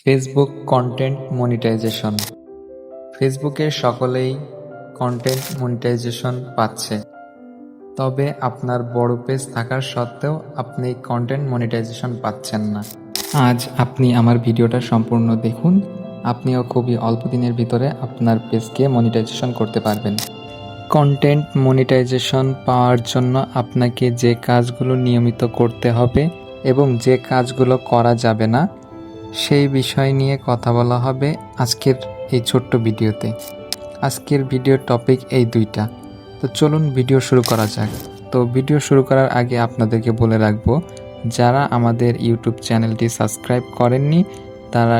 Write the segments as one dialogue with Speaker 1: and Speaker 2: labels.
Speaker 1: Facebook content monetization. ফেসবুকের সকলেই content monetization পাচ্ছে, তবে আপনার বড় পেজ থাকার সত্ত্বেও আপনি কন্টেন্ট মনিটাইজেশন পাচ্ছেন না। আজ আপনি আমার ভিডিওটা সম্পূর্ণ দেখুন, আপনিও খুবই অল্প দিনের ভিতরে আপনার পেজকে মনিটাইজেশন করতে পারবেন। কন্টেন্ট মনিটাইজেশন পাওয়ার জন্য আপনাকে যে কাজগুলো নিয়মিত করতে হবে এবং যে কাজগুলো করা যাবে না সেই বিষয় নিয়ে কথা বলা হবে আজকের এই ছোট্ট ভিডিওতে। আজকের ভিডিওর টপিক এই দুইটা। তো চলুন ভিডিও শুরু করা যাক। তো ভিডিও শুরু করার আগে আপনাদেরকে বলে রাখবো, যারা আমাদের ইউটিউব চ্যানেলটি সাবস্ক্রাইব করেননি তারা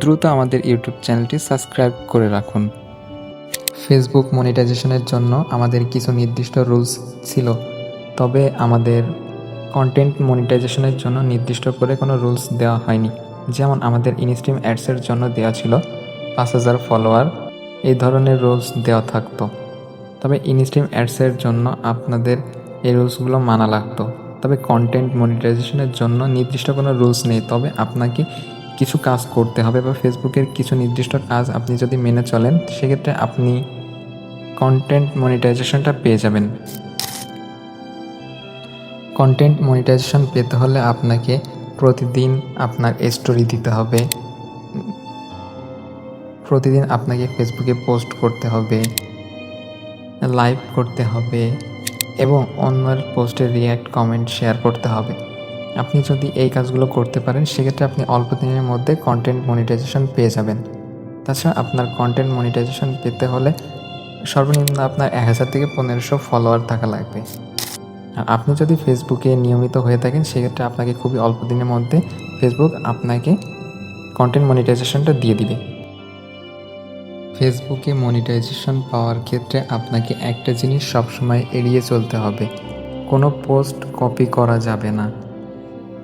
Speaker 1: দ্রুত আমাদের ইউটিউব চ্যানেলটি সাবস্ক্রাইব করে রাখুন। ফেসবুক মনিটাইজেশনের জন্য আমাদের কিছু নির্দিষ্ট রুলস ছিল, তবে আমাদের কন্টেন্ট মনিটাইজেশনের জন্য নির্দিষ্ট করে কোনো রুলস দেওয়া হয়নি। যেমন আমাদের ইনস্ট্রিম অ্যাডসের জন্য দেওয়া ছিল 5,000 ফলোয়ার, এই ধরনের রুলস দেওয়া থাকতো। তবে ইনস্ট্রিম অ্যাডসের জন্য আপনাদের এই রুলসগুলো মানা লাগতো। তবে কন্টেন্ট মনিটাইজেশনের জন্য নির্দিষ্ট কোনো রুলস নেই, তবে আপনাকে কিছু কাজ করতে হবে বা ফেসবুকের কিছু নির্দিষ্ট কাজ আপনি যদি মেনে চলেন সেক্ষেত্রে আপনি কন্টেন্ট মনিটাইজেশনটা পেয়ে যাবেন। কন্টেন্ট মনিটাইজেশন পেতে হলে আপনাকে প্রতিদিন আপনার স্টোরি দিতে হবে, প্রতিদিন আপনাকে ফেসবুকে পোস্ট করতে হবে, লাইভ করতে হবে এবং অন্যের পোস্টে রিয়্যাক্ট, কমেন্ট, শেয়ার করতে হবে। আপনি যদি এই কাজগুলো করতে পারেন সেক্ষেত্রে আপনি অল্প দিনের মধ্যে কন্টেন্ট মনিটাইজেশন পেয়ে যাবেন। তাছাড়া আপনার কন্টেন্ট মনিটাইজেশন পেতে হলে সর্বনিম্ন আপনার 1000 থেকে 1500 ফলোয়ার থাকা লাগবে। আর আপনি যদি ফেসবুকে নিয়মিত হয়ে থাকেন সেক্ষেত্রে আপনাকে খুবই অল্প দিনের মধ্যে ফেসবুক আপনাকে কন্টেন্ট মনিটাইজেশনটা দিয়ে দিবে। ফেসবুকে মনিটাইজেশন পাওয়ার ক্ষেত্রে আপনাকে একটা জিনিস সবসময় এড়িয়ে চলতে হবে, কোনো পোস্ট কপি করা যাবে না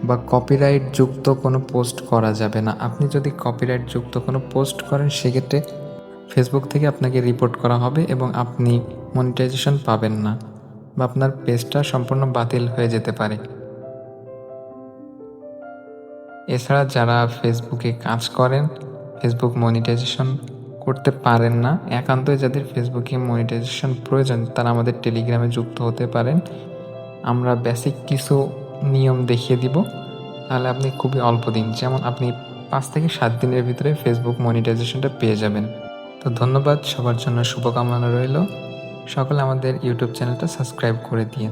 Speaker 1: বা কপিরাইট যুক্ত কোনো পোস্ট করা যাবে না। আপনি যদি কপিরাইট যুক্ত কোনো পোস্ট করেন সেক্ষেত্রে ফেসবুক থেকে আপনাকে রিপোর্ট করা হবে এবং আপনি মনিটাইজেশন পাবেন না বা আপনার পেজটা সম্পূর্ণ বাতিল হয়ে যেতে পারে। এছাড়া যারা ফেসবুকে কাজ করেন, ফেসবুক মনিটাইজেশন করতে পারেন না, একান্তই যাদের ফেসবুকে মনিটাইজেশন প্রয়োজন তারা আমাদের টেলিগ্রামে যুক্ত হতে পারেন। আমরা বেসিক কিছু নিয়ম দেখিয়ে দিব, তাহলে আপনি খুবই অল্প দিন, যেমন আপনি 5 থেকে 7 দিনের ভিতরে ফেসবুক মনিটাইজেশনটা পেয়ে যাবেন। তো ধন্যবাদ, সবার জন্য শুভকামনা রইল। সকলে আমাদের ইউটিউব চ্যানেলটা সাবস্ক্রাইব করে দিন।